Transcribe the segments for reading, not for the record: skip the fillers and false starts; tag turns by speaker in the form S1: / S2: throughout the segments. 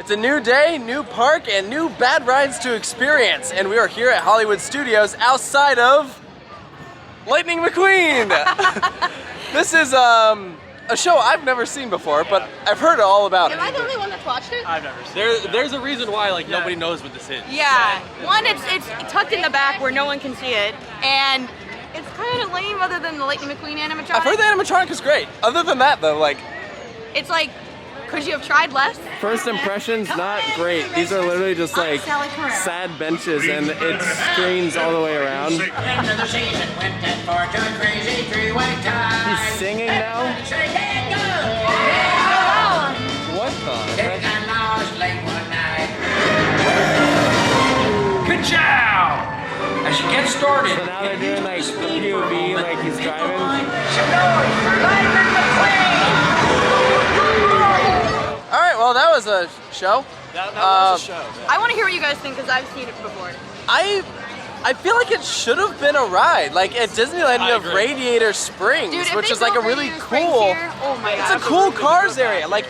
S1: It's a new day, new park, and new bad rides to experience. And we are here at Hollywood Studios outside of Lightning McQueen. This is a show I've never seen before, but I've heard all about it.
S2: Am I the only one that's watched it?
S3: I've never seen it. There's a reason why nobody knows what this is.
S2: Yeah. One, it's tucked in the back where no one can see it, and it's kind of lame other than the Lightning McQueen animatronic.
S1: I've heard the animatronic is great. Other than that, though,
S2: it's like, could you have tried less?
S1: first impressions, not great. These are literally just like sad benches, and it screens all the way around. He's singing now? What the heck?
S4: Good job! As you get started.
S1: So now they're doing like the POV, like he's driving. Alright, well that was a show.
S3: That was a show. Yeah.
S2: I want to hear what you guys think because I've seen it before.
S1: I feel like it should have been a ride. Like at Disneyland you have Radiator Springs,
S2: Dude,
S1: which is like a really cool,
S2: oh my
S1: it's
S2: God.
S1: a cool cars area. Like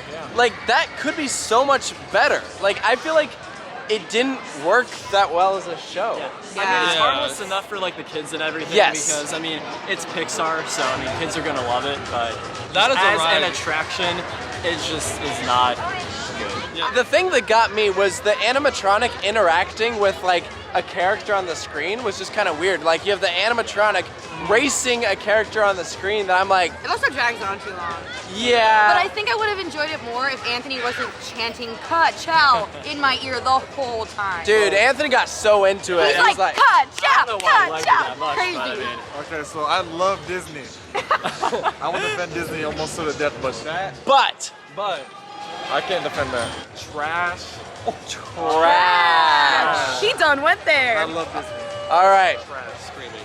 S1: that could be so much better. Like I feel like it didn't work that well as a show.
S3: Yeah. I mean, it's harmless enough for like the kids and everything because I mean it's Pixar, so I mean kids are gonna love it. But
S1: that is
S3: as an attraction, it just is not good. Yeah.
S1: The thing that got me was the animatronic interacting with like a character on the screen was just kind of weird. Like you have the animatronic racing a character on the screen that I'm like,
S2: it also drags on too long.
S1: Yeah.
S2: But I think I would have enjoyed it more if Anthony wasn't chanting "Ka-chow" in my ear the whole time.
S1: Dude, Anthony got so into it.
S2: He's like, "Ka-chow, ka-chow," crazy.
S5: Okay, so I love Disney. I would defend Disney almost to the death, but I can't defend that.
S3: Trash.
S1: Trash.
S2: He done went there.
S5: I love Disney.
S1: All right.
S3: Trash. Screaming.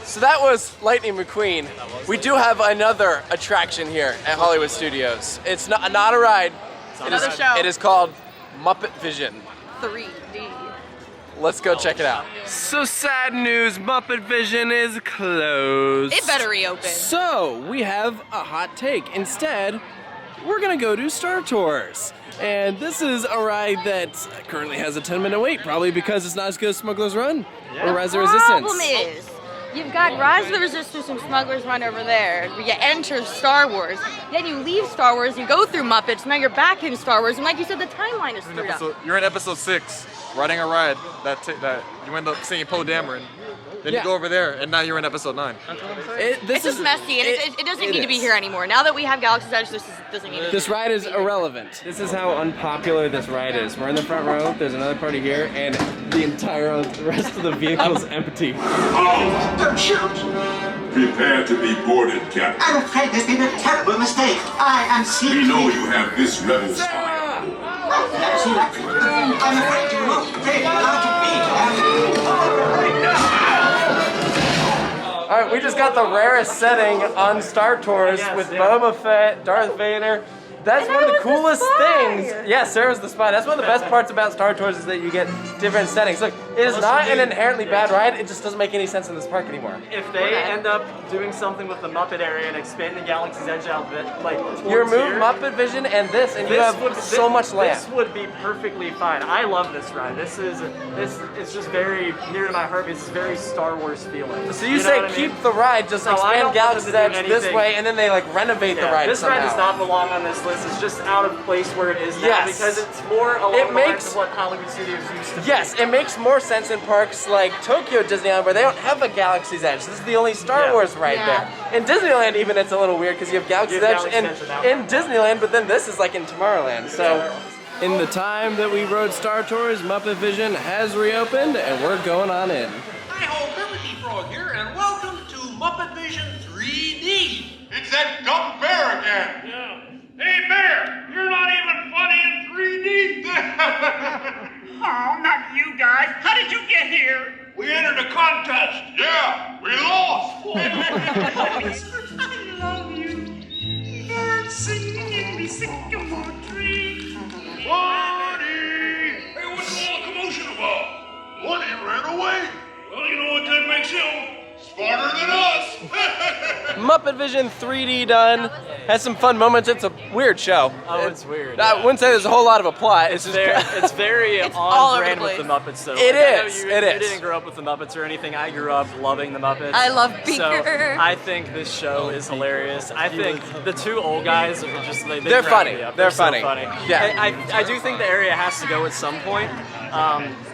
S1: So that was Lightning McQueen. We do have another attraction here at Hollywood Studios. It's not a ride.
S2: Another show.
S1: It is called Muppet Vision.
S2: 3D.
S1: Let's go check it out. So sad news, Muppet Vision is closed.
S2: It better reopen.
S1: So we have a hot take. Instead, we're gonna go do Star Tours. And this is a ride that currently has a 10-minute wait, probably because it's not as good as Smuggler's Run or Rise of the Resistance.
S2: The problem is, you've got Rise of the Resistance and Smuggler's Run over there. You enter Star Wars, then you leave Star Wars, you go through Muppets, now you're back in Star Wars, and like you said, the timeline is screwed up.
S5: You're in episode 6, riding a ride that you end up singing Poe Dameron. Then you go over there, and now you're in episode 9.
S2: It's just messy, and it doesn't need to be here anymore. Now that we have Galaxy's Edge, this doesn't need to be
S1: This ride is irrelevant. This is how unpopular this ride is. We're in the front row, there's another party here, and the entire rest of the vehicle's empty.
S6: Oh, don't shoot! Prepare to be boarded, Captain.
S7: I'm afraid there's been a terrible mistake. I am seeking...
S6: We know you have this rebel spy.
S7: Never seen that before. I'm afraid you won't take how to beat
S1: Alright, we just got the rarest setting on Star Tours with Boba Fett, Darth Vader. That's one of the coolest things. Yeah, Sarah's the spy. That's one of the best parts about Star Tours is that you get different settings. Look, it is not an inherently bad ride. It just doesn't make any sense in this park anymore.
S3: If they end up doing something with the Muppet area and expanding Galaxy's Edge out, like
S1: you remove Muppet Vision and you have so much land.
S3: This would be perfectly fine. I love this ride. This is just very near to my heart. It's very Star Wars feeling.
S1: So you say keep the ride, just expand Galaxy's Edge this way, and then they like renovate the ride
S3: This
S1: somehow.
S3: ride does not belong on this list. It's just out of place where it is now because it's more along the lines of what Hollywood Studios used to be.
S1: Yes, it makes more sense in parks like Tokyo Disneyland where they don't have a Galaxy's Edge. This is the only Star Wars ride there. In Disneyland even it's a little weird because you have Galaxy's Edge in Disneyland, but then this is like in Tomorrowland. So in the time that we rode Star Tours, Muppet Vision has reopened and we're going on in.
S4: Hi-ho, Kermit Frog here, and welcome to Muppet Vision 3D.
S6: It's that dumb bear again.
S4: Yeah. Hey, Bear, you're not even funny in 3D.
S8: Oh, not you guys. How did you get here?
S4: We entered a contest.
S6: Yeah, we lost.
S8: I love you. Birds singing in the sycamore tree.
S6: Woody!
S4: Hey, what's all the commotion about?
S6: Woody ran away.
S4: Well, you know what that makes him?
S6: Smarter than us.
S1: Muppet Muppet Vision 3D done. Has some fun moments. It's a weird show.
S3: Oh, it's weird.
S1: I wouldn't say there's a whole lot of a plot.
S3: It's very
S2: It's all
S3: on
S2: over
S3: brand
S2: the
S3: with the
S2: place.
S3: Muppets. So
S1: It is.
S3: You didn't grow up with the Muppets or anything. I grew up loving the Muppets.
S2: I love Beaker.
S3: So I think this show is hilarious. I think the two old guys are just
S1: They're funny. They're funny.
S3: So funny.
S1: Yeah.
S3: I do think the area has to go at some point.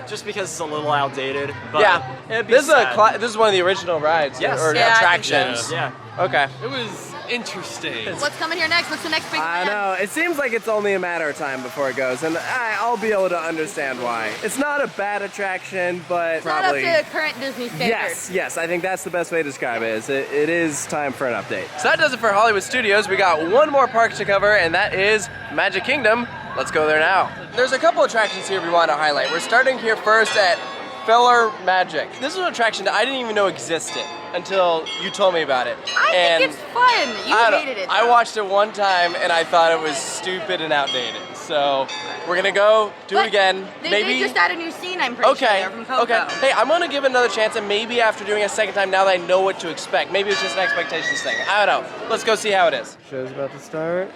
S3: Just because it's a little outdated. But
S1: Yeah.
S3: it'd be
S1: This is
S3: sad.
S1: this is one of the original rides
S3: Yes.
S1: or
S2: Yeah, I think
S1: attractions.
S3: Yeah.
S1: Okay.
S5: It was interesting.
S2: What's coming here next? What's the next big
S1: I
S2: plan?
S1: know. It seems like it's only a matter of time before it goes, and I'll be able to understand why. It's not a bad attraction, but
S2: It's not
S1: probably.
S2: up to current Disney standards.
S1: Yes, I think that's the best way to describe it. It is time for an update. So that does it for Hollywood Studios. We got one more park to cover, and that is Magic Kingdom. Let's go there now. There's a couple attractions here we want to highlight. We're starting here first at PhilharMagic. This is an attraction that I didn't even know existed until you told me about it.
S2: I think it's fun. You
S1: I don't-
S2: hated it.
S1: I watched it one time and I thought it was stupid and outdated. So we're gonna go do it again.
S2: They just add a new scene, I'm pretty sure.
S1: Okay.
S2: They're from Coco.
S1: Okay. Hey, I'm gonna give it another chance, and maybe after doing it a second time, now that I know what to expect, maybe it's just an expectations thing. I don't know. Let's go see how it is. Show's about to start.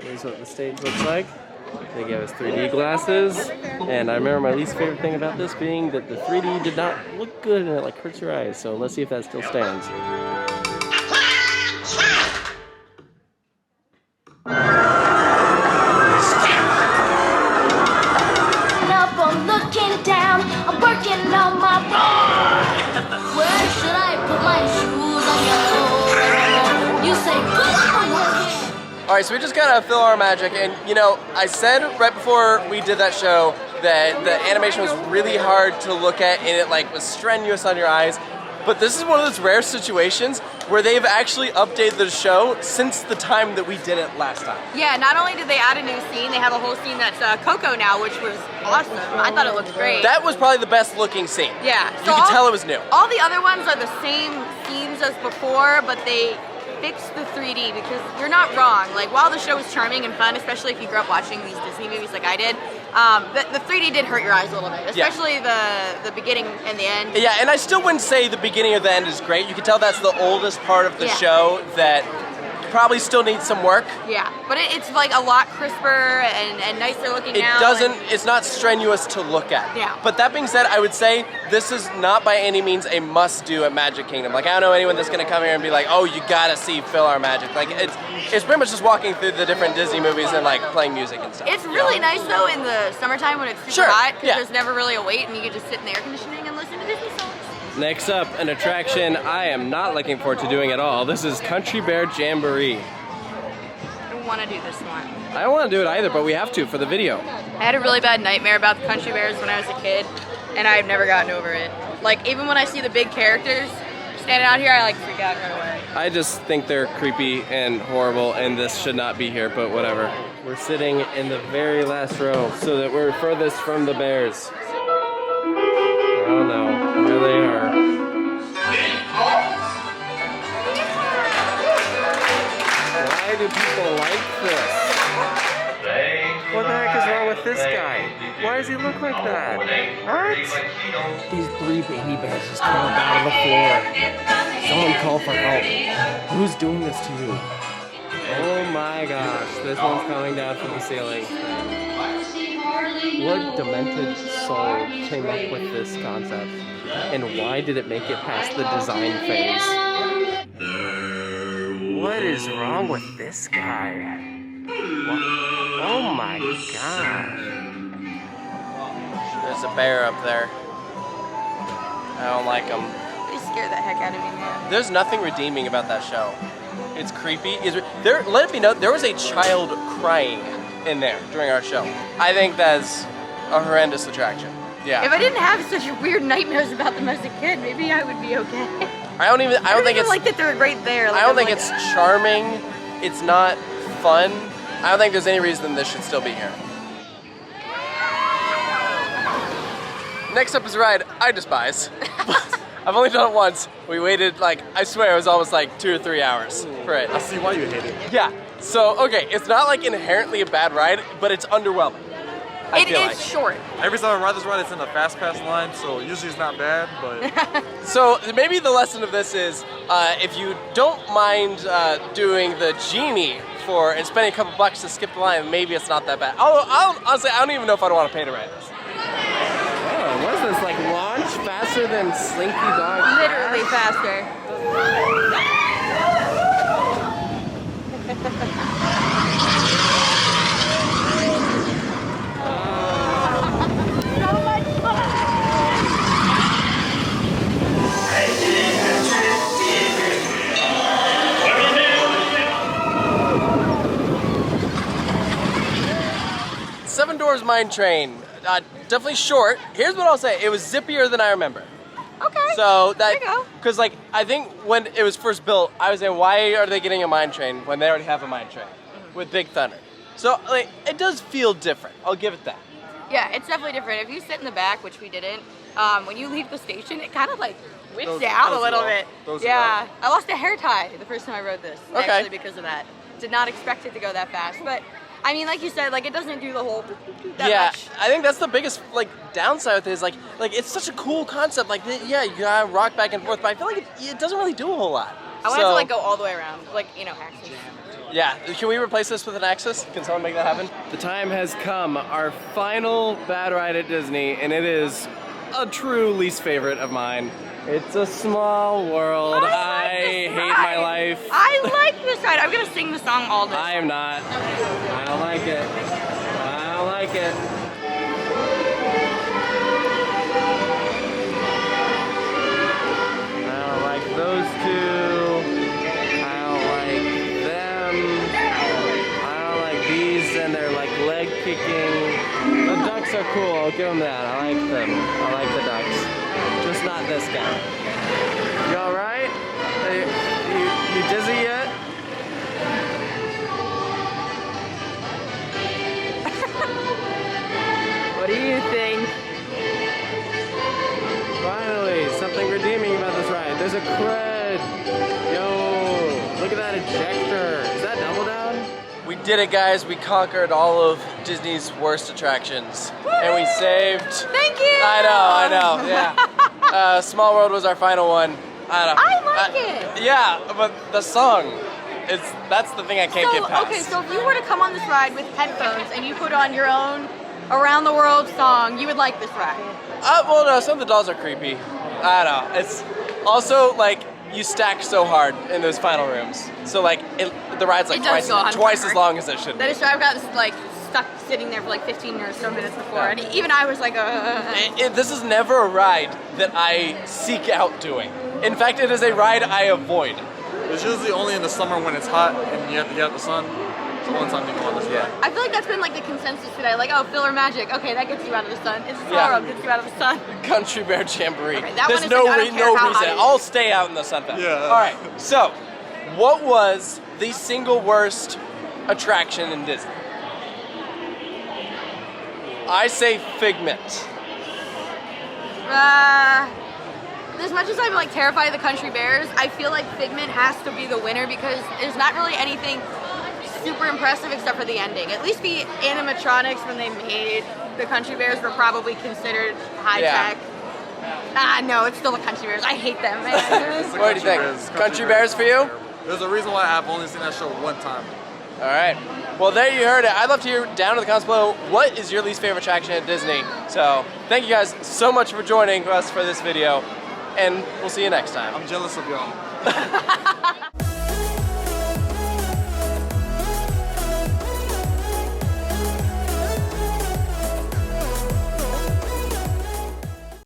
S1: Here's what the stage looks like. They gave us 3D glasses, and I remember my least favorite thing about this being that the 3D did not look good and it like hurts your eyes. So let's see if that still stands.
S9: Up, I'm looking down, I'm working on my where should I put my shoes on your You say good, I'm working.
S1: All right, so we just got out of PhilharMagic, and you know, I said right before we did that show that the animation was really hard to look at and it like was strenuous on your eyes. But this is one of those rare situations where they've actually updated the show since the time that we did it last time.
S2: Yeah, not only did they add a new scene, they have a whole scene that's Coco now, which was awesome. I thought it looked great.
S1: That was probably the best looking scene.
S2: Yeah.
S1: You could tell it was new.
S2: All the other ones are the same scenes as before, but they fixed the 3D because you're not wrong. Like, while the show was charming and fun, especially if you grew up watching these Disney movies like I did, the 3D did hurt your eyes a little bit, especially the beginning and the end.
S1: Yeah, and I still wouldn't say the beginning or the end is great. You can tell that's the oldest part of the show that probably still needs some work.
S2: Yeah, but it's like a lot crisper and nicer looking now.
S1: It's not strenuous to look at.
S2: Yeah.
S1: But that being said, I would say this is not by any means a must-do at Magic Kingdom. Like, I don't know anyone that's gonna come here and be like, oh, you gotta see PhilharMagic. Like, it's pretty much just walking through the different Disney movies and like playing music and stuff.
S2: It's really nice though in the summertime when it's super hot because there's never really a wait and you can just sit in the air conditioning and listen to Disney songs.
S1: Next up, an attraction I am not looking forward to doing at all. This is Country Bear Jamboree.
S2: I don't want to do this one.
S1: I don't want to do it either, but we have to for the video.
S2: I had a really bad nightmare about the country bears when I was a kid, and I've never gotten over it. Like, even when I see the big characters standing out here, I like freak out right away.
S1: I just think they're creepy and horrible, and this should not be here, but whatever. We're sitting in the very last row so that we're furthest from the bears. Oh no, here they are. Why do people like this? What the heck is wrong with this guy? Why does he look like that? What? These 3 baby bears just came up out of the floor. Someone call for help. Who's doing this to you? Oh my gosh, this one's coming down from the ceiling. What demented soul came up with this concept? And why did it make it past the design phase? What is wrong with this guy? What? Oh my gosh. There's a bear up there. I don't like him.
S2: They scare the heck out of me, man.
S1: There's nothing redeeming about that show. It's creepy. Let it be known, there was a child crying in there during our show. I think that's a horrendous attraction. Yeah.
S2: If I didn't have such weird nightmares about them as a kid, maybe I would be okay.
S1: I don't think it's
S2: like that they're right there. Like,
S1: I don't think it's charming. It's not fun. I don't think there's any reason this should still be here. Next up is a ride I despise. I've only done it once. We waited like, I swear it was almost like 2 or 3 hours for it.
S5: I see why you hate it.
S1: Yeah, so okay, it's not like inherently a bad ride, but it's underwhelming.
S2: It is short.
S5: Every time I ride this ride, it's in a fast pass line, so usually it's not bad, but...
S1: So maybe the lesson of this is, if you don't mind doing the genie and spending a couple bucks to skip the line, maybe it's not that bad. Honestly, I don't even know if I'd want to pay to ride this. Oh, what is this, like launch faster than Slinky Dog?
S2: Literally faster.
S1: Seven Doors Mine Train, definitely short. Here's what I'll say, it was zippier than I remember.
S2: Okay,
S1: so that,
S2: there you go.
S1: Because like, I think when it was first built, I was saying, why are they getting a mine train when they already have a mine train with Big Thunder? So like, it does feel different, I'll give it that.
S2: Yeah, it's definitely different. If you sit in the back, which we didn't, when you leave the station, it kind of like whips down a little bit. Yeah, I lost a hair tie the first time I rode this, actually because of that. Did not expect it to go that fast, but I mean, like you said, like it doesn't do the whole that much.
S1: I think that's the biggest like downside with it is like it's such a cool concept. Like yeah, you gotta rock back and forth, but I feel like it doesn't really do a whole lot.
S2: I wanted to like go all the way around, like axis.
S1: Yeah, can we replace this with an axis? Can someone make that happen? The time has come, our final bad ride at Disney, and it is a true least favorite of mine. It's a small world. I hate my life.
S2: I like this ride. I'm gonna sing the song all day.
S1: I am not. I don't like it. I don't like it. I don't like those two. I don't like them. I don't like these, and they're like leg kicking. The ducks are cool. I'll give them that. I like them. I like the ducks. Just not this guy. You alright? You dizzy yet? What do you think? Finally, something redeeming about this ride. There's a crud. Yo, look at that ejector. Is that Double Down? We did it, guys. We conquered all of Disney's worst attractions. Woo! And we saved...
S2: Thank you!
S1: I know, yeah. Small World was our final one.
S2: I like it.
S1: Yeah, but the song, that's the thing I can't get past.
S2: Okay, so if you were to come on this ride with headphones and you put on your own Around the World song, you would like this ride.
S1: Well, no, some of the dolls are creepy. I don't know. It's also like you stack so hard in those final rooms. So like the ride's like twice as long as it should be.
S2: That is true. I've gotten like stuck sitting there for like 15 or so minutes before, and even I was like,
S1: This is never a ride that I seek out doing. In fact, it is a ride I avoid.
S5: It's usually only in the summer when it's hot and you have to get out the sun. It's the one time you go on this ride.
S2: I feel like that's been like the consensus today. Like, oh, PhilharMagic, okay, that gets you out of the sun. It's Small World, gets you out of the sun.
S1: Country Bear Jamboree.
S2: Okay, that
S1: There's
S2: one is
S1: no
S2: like,
S1: reason. I'll stay out in the sun.
S5: Yeah.
S1: All right. So, what was the single worst attraction in Disney? I say Figment.
S2: As much as I'm like terrified of the Country Bears, I feel like Figment has to be the winner because there's not really anything super impressive except for the ending. At least the animatronics when they made the Country Bears were probably considered high tech. No, it's still the Country Bears. I hate them.
S1: What do you think? Country Bears for you?
S5: There's a reason why I've only seen that show one time.
S1: All right. Well, there you heard it. I'd love to hear down in the comments below what is your least favorite attraction at Disney. So thank you guys so much for joining us for this video, and we'll see you next time.
S5: I'm jealous of y'all.